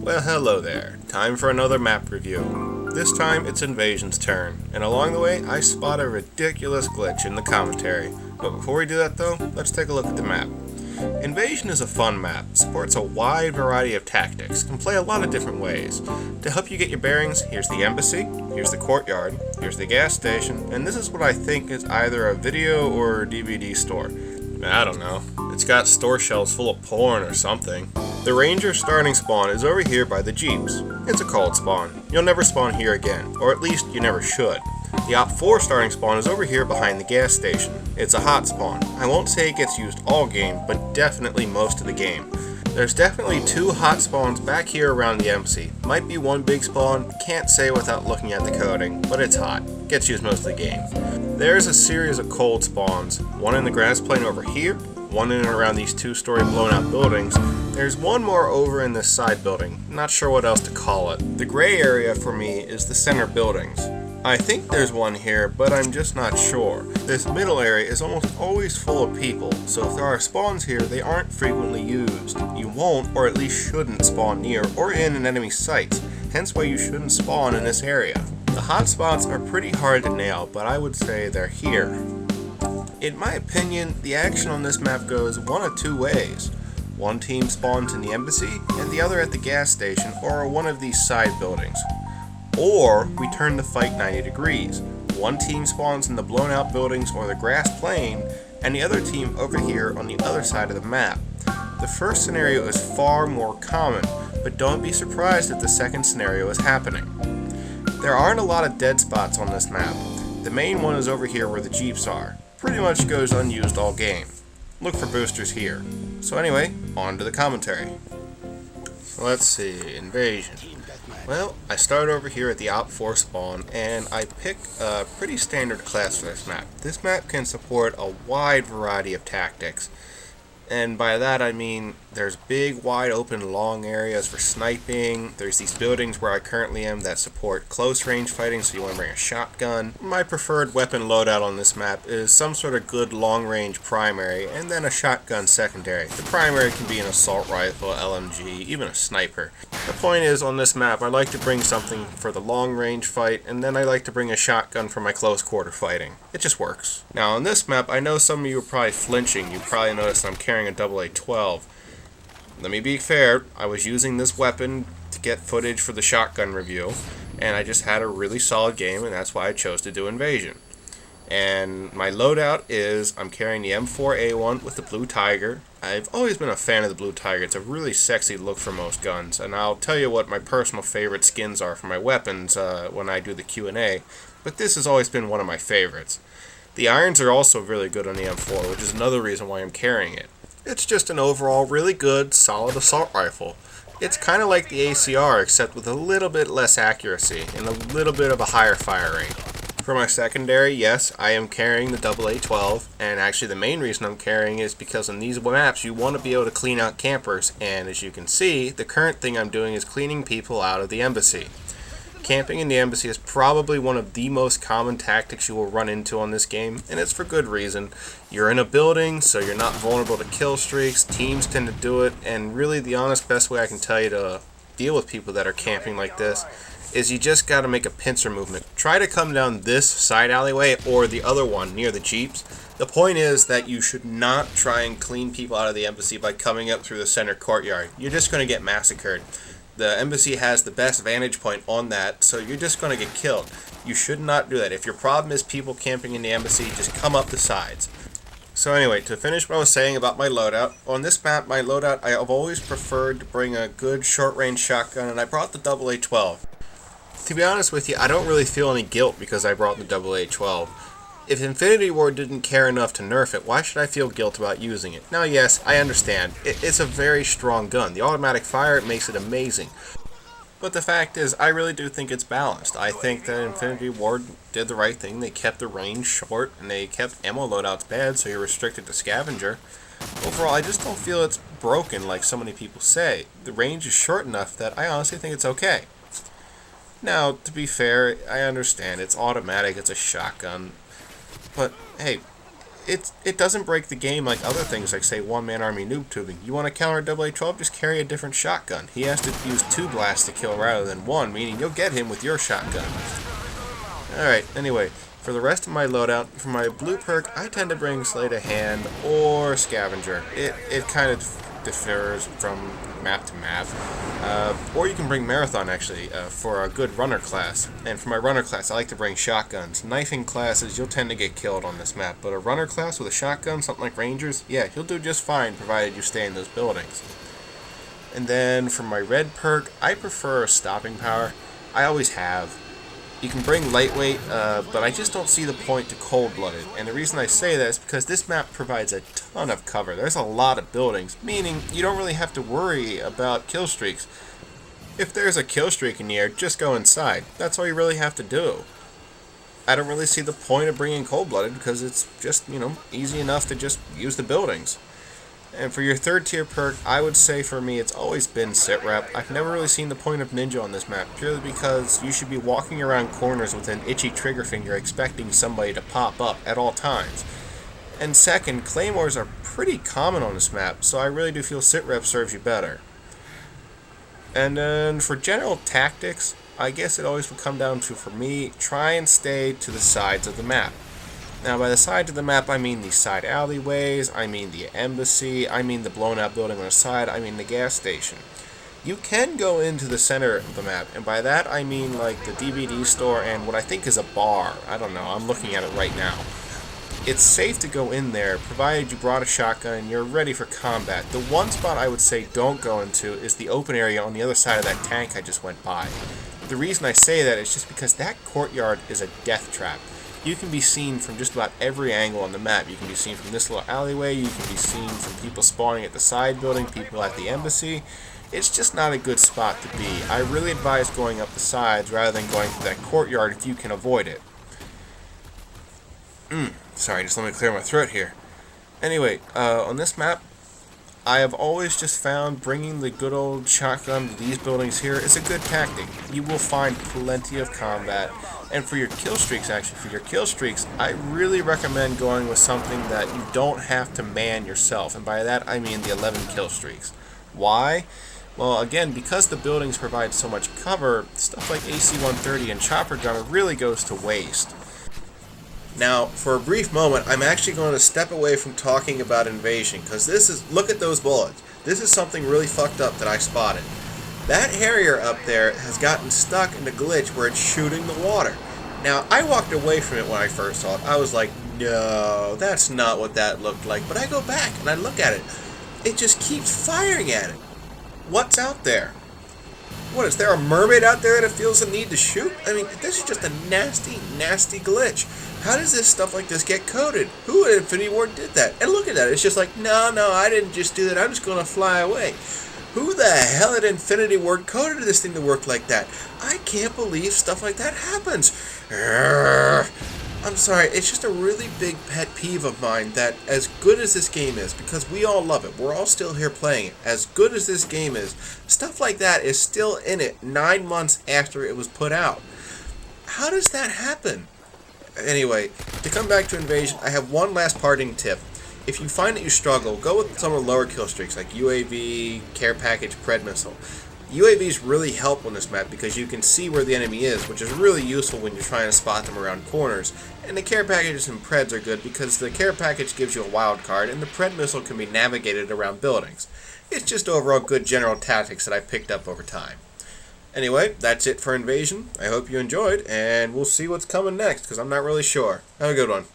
Well, hello there. Time for another map review. This time it's Invasion's turn, and along the way I spot a ridiculous glitch in the commentary. But before we do that though, let's take a look at the map. Invasion is a fun map, supports a wide variety of tactics, can play a lot of different ways. To help you get your bearings, here's the embassy, here's the courtyard, here's the gas station, and this is what I think is either a video or DVD store. I don't know. It's got store shelves full of porn or something. The Ranger starting spawn is over here by the Jeeps. It's a cold spawn. You'll never spawn here again, or at least you never should. The Op 4 starting spawn is over here behind the gas station. It's a hot spawn. I won't say it gets used all game, but definitely most of the game. There's definitely two hot spawns back here around the embassy. Might be one big spawn, can't say without looking at the coding, but it's hot. Gets used most of the game. There's a series of cold spawns, one in the grass plain over here, one in and around these two-story blown out buildings. There's one more over in this side building, not sure what else to call it. The gray area for me is the center buildings. I think there's one here, but I'm just not sure. This middle area is almost always full of people, so if there are spawns here, they aren't frequently used. You won't, or at least shouldn't, spawn near or in an enemy's sights, hence why you shouldn't spawn in this area. The hot spots are pretty hard to nail, but I would say they're here. In my opinion, the action on this map goes one of two ways. One team spawns in the embassy, and the other at the gas station or one of these side buildings. Or we turn the fight 90 degrees. One team spawns in the blown out buildings or the grass plain, and the other team over here on the other side of the map. The first scenario is far more common, but don't be surprised if the second scenario is happening. There aren't a lot of dead spots on this map. The main one is over here where the Jeeps are. Pretty much goes unused all game. Look for boosters here. So anyway, on to the commentary. Let's see, Invasion. Well, I start over here at the Op 4 spawn, and I pick a pretty standard class for this map. This map can support a wide variety of tactics. And by that I mean there's big, wide open, long areas for sniping. There's these buildings where I currently am that support close range fighting, so you want to bring a shotgun. My preferred weapon loadout on this map is some sort of good long range primary, and then a shotgun secondary. The primary can be an assault rifle, LMG, even a sniper. The point is, on this map I like to bring something for the long range fight, and then I like to bring a shotgun for my close quarter fighting. It just works. Now on this map, I know some of you are probably flinching. You probably noticed I'm carrying a AA-12. Let me be fair, I was using this weapon to get footage for the shotgun review, and I just had a really solid game, and that's why I chose to do Invasion. And my loadout is, I'm carrying the M4A1 with the Blue Tiger. I've always been a fan of the Blue Tiger. It's a really sexy look for most guns, and I'll tell you what my personal favorite skins are for my weapons when I do the Q&A, but this has always been one of my favorites. The irons are also really good on the M4, which is another reason why I'm carrying it. It's just an overall really good, solid assault rifle. It's kind of like the ACR, except with a little bit less accuracy and a little bit of a higher fire rate. For my secondary, yes, I am carrying the AA-12, and actually the main reason I'm carrying it is because in these maps you want to be able to clean out campers, and as you can see, the current thing I'm doing is cleaning people out of the embassy. Camping in the embassy is probably one of the most common tactics you will run into on this game, and it's for good reason. You're in a building, so you're not vulnerable to kill streaks, teams tend to do it, and really the honest best way I can tell you to deal with people that are camping like this is you just gotta make a pincer movement. Try to come down this side alleyway or the other one near the Jeeps. The point is that you should not try and clean people out of the embassy by coming up through the center courtyard. You're just gonna get massacred. The embassy has the best vantage point on that, so you're just going to get killed. You should not do that. If your problem is people camping in the embassy, just come up the sides. So anyway, to finish what I was saying about my loadout, on this map, my loadout, I have always preferred to bring a good short-range shotgun, and I brought the AA-12. To be honest with you, I don't really feel any guilt because I brought the AA-12. If Infinity Ward didn't care enough to nerf it, why should I feel guilt about using it? Now yes, I understand. It's a very strong gun. The automatic fire makes it amazing. But the fact is, I really do think it's balanced. I think that Infinity Ward did the right thing. They kept the range short, and they kept ammo loadouts bad, so you're restricted to Scavenger. Overall, I just don't feel it's broken like so many people say. The range is short enough that I honestly think it's okay. Now, to be fair, I understand. It's automatic, it's a shotgun. But, hey, it doesn't break the game like other things, like say one-man army noob tubing. You want to counter AA-12, just carry a different shotgun. He has to use 2 blasts to kill rather than 1, meaning you'll get him with your shotgun. Alright, anyway, for the rest of my loadout, for my blue perk, I tend to bring Sleight of Hand or Scavenger. It kind of differs from map to map. Or you can bring Marathon, actually, for a good runner class. And for my runner class, I like to bring shotguns. Knifing classes, you'll tend to get killed on this map. But a runner class with a shotgun, something like Rangers, yeah, you'll do just fine, provided you stay in those buildings. And then for my red perk, I prefer stopping power. I always have. You can bring lightweight, but I just don't see the point to cold-blooded. And the reason I say that is because this map provides a ton of cover. There's a lot of buildings, meaning you don't really have to worry about kill streaks. If there's a kill streak in the air, just go inside. That's all you really have to do. I don't really see the point of bringing cold-blooded because it's just, easy enough to just use the buildings. And for your third tier perk, I would say for me it's always been sit rep. I've never really seen the point of ninja on this map, purely because you should be walking around corners with an itchy trigger finger expecting somebody to pop up at all times. And second, claymores are pretty common on this map, so I really do feel sit rep serves you better. And then for general tactics, I guess it always would come down to, for me, try and stay to the sides of the map. Now, by the sides of the map, I mean the side alleyways, I mean the embassy, I mean the blown out building on the side, I mean the gas station. You can go into the center of the map, and by that I mean like the DVD store and what I think is a bar. I don't know, I'm looking at it right now. It's safe to go in there, provided you brought a shotgun and you're ready for combat. The one spot I would say don't go into is the open area on the other side of that tank I just went by. The reason I say that is just because that courtyard is a death trap. You can be seen from just about every angle on the map. You can be seen from this little alleyway, you can be seen from people spawning at the side building, people at the embassy. It's just not a good spot to be. I really advise going up the sides rather than going through that courtyard if you can avoid it. Sorry, just let me clear my throat here. Anyway, on this map, I have always just found bringing the good old shotgun to these buildings here is a good tactic. You will find plenty of combat. And for your kill streaks, I really recommend going with something that you don't have to man yourself. And by that, I mean the 11 kill streaks. Why? Well, again, because the buildings provide so much cover, stuff like AC-130 and Chopper Gunner really goes to waste. Now, for a brief moment, I'm actually going to step away from talking about invasion, because look at those bullets. This is something really fucked up that I spotted. That Harrier up there has gotten stuck in the glitch where it's shooting the water. Now, I walked away from it when I first saw it. I was like, no, that's not what that looked like. But I go back and I look at it. It just keeps firing at it. What's out there? What, is there a mermaid out there that feels the need to shoot? I mean, this is just a nasty, nasty glitch. How does this stuff like this get coded? Who at Infinity Ward did that? And look at that. It's just like, no, I didn't just do that. I'm just going to fly away. Who the hell at Infinity Ward coded this thing to work like that? I can't believe stuff like that happens. I'm sorry, it's just a really big pet peeve of mine that as good as this game is, because we all love it, we're all still here playing it, as good as this game is, stuff like that is still in it 9 months after it was put out. How does that happen? Anyway, to come back to Invasion, I have one last parting tip. If you find that you struggle, go with some of the lower kill streaks like UAV, Care Package, Pred Missile. UAVs really help on this map because you can see where the enemy is, which is really useful when you're trying to spot them around corners. And the Care Packages and Preds are good because the Care Package gives you a wild card and the Pred Missile can be navigated around buildings. It's just overall good general tactics that I picked up over time. Anyway, that's it for Invasion. I hope you enjoyed, and we'll see what's coming next because I'm not really sure. Have a good one.